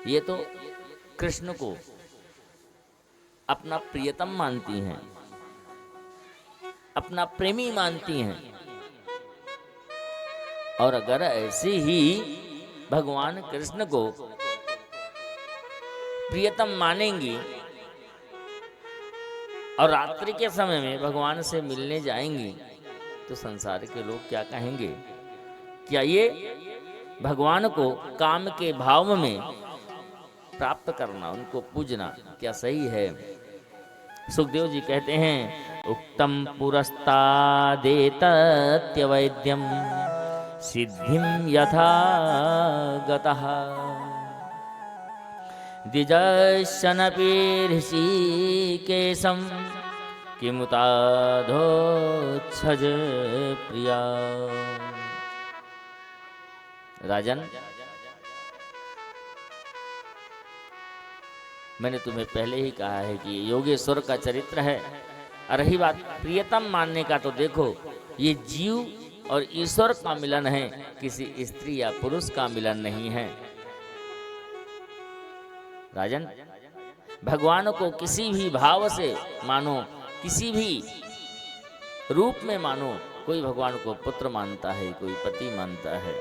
ये तो कृष्ण को अपना प्रियतम मानती हैं, अपना प्रेमी मानती हैं। और अगर ऐसे ही भगवान कृष्ण को प्रियतम मानेंगी और रात्रि के समय में भगवान से मिलने जाएंगी, तो संसार के लोग क्या कहेंगे? क्या ये भगवान को काम के भाव में प्राप्त करना, उनको पूजना क्या सही है? सुखदेव जी कहते हैं, उक्तम पुरस्तादेतत्यवैद्यम सिद्धिं यथा गतः द्विजशनपि ऋषिकेशं किमुताधोच्छज प्रिया। राजन, मैंने तुम्हें पहले ही कहा है कि योगेश्वर का चरित्र है। और रही बात प्रियतम मानने का, तो देखो ये जीव और ईश्वर का मिलन है, किसी स्त्री या पुरुष का मिलन नहीं है। राजन, भगवान को किसी भी भाव से मानो, किसी भी रूप में मानो। कोई भगवान को पुत्र मानता है, कोई पति मानता है,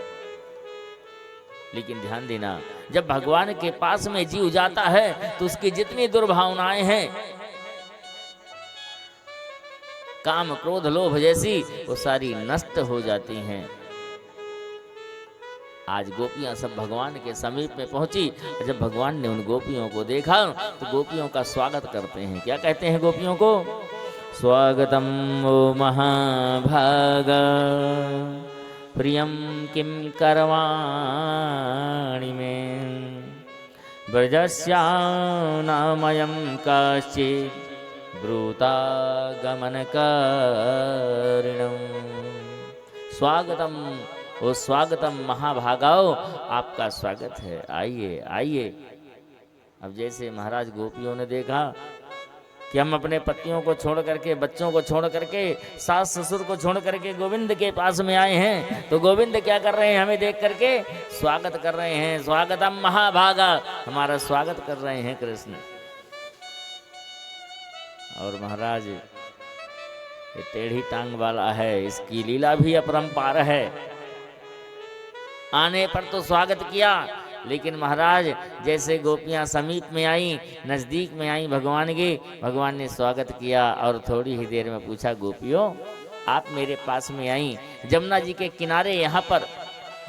लेकिन ध्यान देना, जब भगवान के पास में जीव जाता है तो उसकी जितनी दुर्भावनाएं हैं, काम क्रोध लोभ जैसी, वो सारी नष्ट हो जाती हैं। आज गोपियां सब भगवान के समीप में पहुंची। जब भगवान ने उन गोपियों को देखा तो गोपियों का स्वागत करते हैं। क्या कहते हैं गोपियों को? स्वागतम ओ महाभागा प्रियं किं करवाणि मे ब्रजस्यानामयं काश्चित् ब्रूतागमनकारिणम्। स्वागतम ओ स्वागतम महाभागाओ, आपका स्वागत है, आइए आइए। अब जैसे महाराज गोपियों ने देखा कि हम अपने पतियों को छोड़ करके, बच्चों को छोड़ करके, सास ससुर को छोड़ करके गोविंद के पास में आए हैं, तो गोविंद क्या कर रहे हैं? हमें देख करके स्वागत कर रहे हैं। स्वागतम महाभागा, हमारा स्वागत कर रहे हैं कृष्ण। और महाराज ये टेढ़ी टांग वाला है, इसकी लीला भी अपरंपार है। आने पर तो स्वागत किया, लेकिन महाराज जैसे गोपियां समीप में आई, नजदीक में आई भगवान के, भगवान ने स्वागत किया और थोड़ी ही देर में पूछा, गोपियों आप मेरे पास में आई, जमुना जी के किनारे, यहाँ पर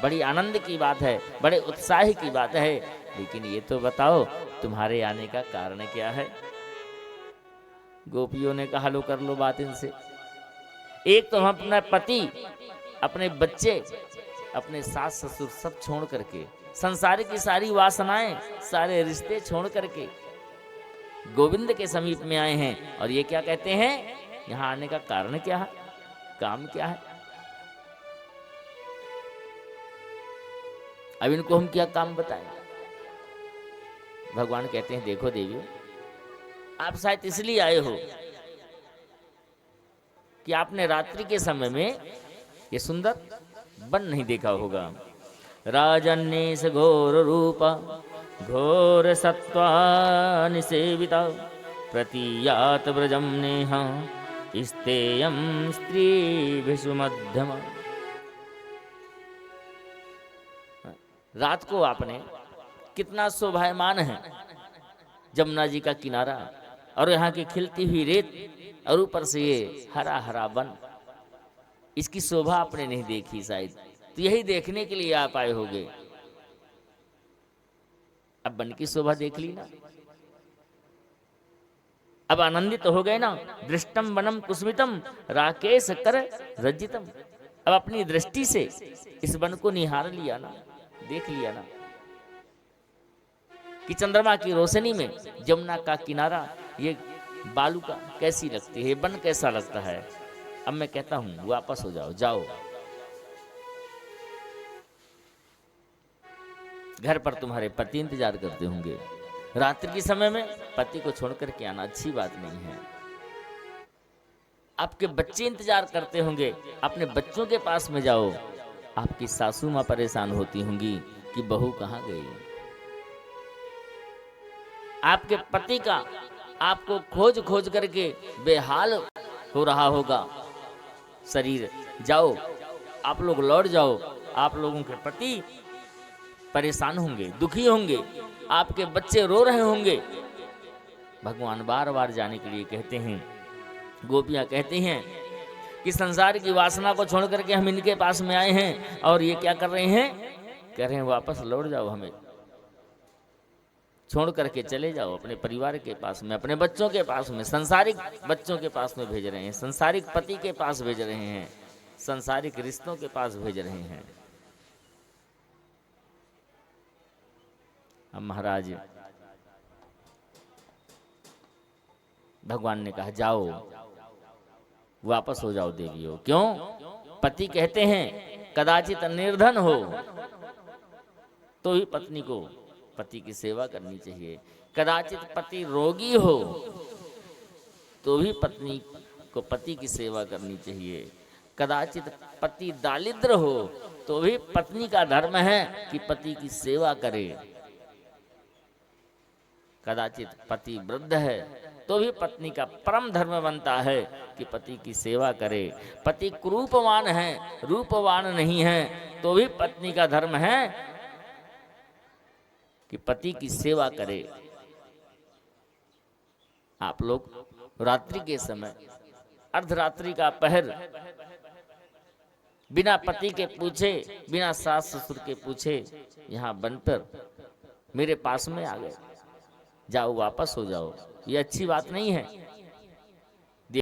बड़ी आनंद की बात है, बड़े उत्साह की बात है, लेकिन ये तो बताओ तुम्हारे आने का कारण क्या है? गोपियों ने कहा, लो कर लो बात इनसे। एक तो हम अपना पति, अपने बच्चे, अपने सास ससुर सब छोड़ करके, संसार की सारी वासनाएं, सारे रिश्ते छोड़ करके गोविंद के समीप में आए हैं। और ये क्या कहते हैं? यहां आने का कारण क्या है, काम क्या है? अब इनको हम क्या काम बताएं? भगवान कहते हैं, देखो देवियों, आप शायद इसलिए आए हो कि आपने रात्रि के समय में ये सुंदर वन नहीं देखा होगा। राजन्नेश घोर रूपा घोर सत्वा निसेविता प्रतीयात व्रजम नेहा स्तेयम स्त्रीभिषु मध्यमा। रात को आपने कितना शोभायमान है जमुना जी का किनारा, और यहाँ की खिलती हुई रेत, और ऊपर से ये हरा हरा वन, इसकी शोभा आपने नहीं देखी शायद, तो यही देखने के लिए आप आए होगे। अब वन की शोभा देख ली ना, अब आनंदित हो गए ना। दृष्टम वनम कुसुमितम राकेश कर रजितम। अब अपनी दृष्टि से इस वन को निहार लिया ना, देख लिया ना कि चंद्रमा की रोशनी में जमुना का किनारा, ये बालू का कैसी लगती है, वन कैसा लगता है। अब मैं कहता हूं वापस हो जाओ, जाओ घर पर, तुम्हारे पति इंतजार करते होंगे। रात्रि के समय में पति को छोड़ करके आना अच्छी बात नहीं है। आपके बच्चे इंतजार करते होंगे, अपने बच्चों के पास में जाओ। आपकी सासू माँ परेशान होती होंगी कि बहू कहाँ गई। आपके पति का आपको खोज खोज करके बेहाल हो रहा होगा शरीर। जाओ, आप लोग लौट जाओ। आप लोगों के पति परेशान होंगे, दुखी होंगे, आपके बच्चे रो रहे होंगे। भगवान बार बार जाने के लिए कहते हैं। गोपियां कहती हैं कि संसार की वासना को छोड़ करके हम इनके पास में आए हैं और ये क्या कर रहे हैं? कह रहे हैं वापस लौट जाओ, हमें छोड़ करके चले जाओ अपने परिवार के पास में, अपने बच्चों के पास में, संसारिक बच्चों के पास में भेज रहे हैं, संसारिक पति के पास भेज रहे हैं, संसारिक रिश्तों के पास भेज रहे हैं। अब महाराज भगवान ने कहा जाओ, वापस हो जाओ देवियों। क्यों? पति कहते हैं कदाचित निर्धन हो तो ही पत्नी को पति की सेवा करनी चाहिए, कदाचित पति रोगी हो तो भी पत्नी को पति की सेवा करनी चाहिए, कदाचित पति दारिद्र हो तो भी पत्नी का धर्म है कि पति की सेवा करे, कदाचित पति वृद्ध है तो भी पत्नी का परम धर्म बनता है कि पति की सेवा करे, पति कुरूपवान है, रूपवान नहीं है तो भी पत्नी का धर्म है कि पति की सेवा करे। आप लोग रात्रि के समय अर्धरात्रि का पहर बिना पति के पूछे, बिना सास ससुर के पूछे यहाँ बनकर मेरे पास में आ गए। जाओ, वापस हो जाओ, ये अच्छी बात नहीं है।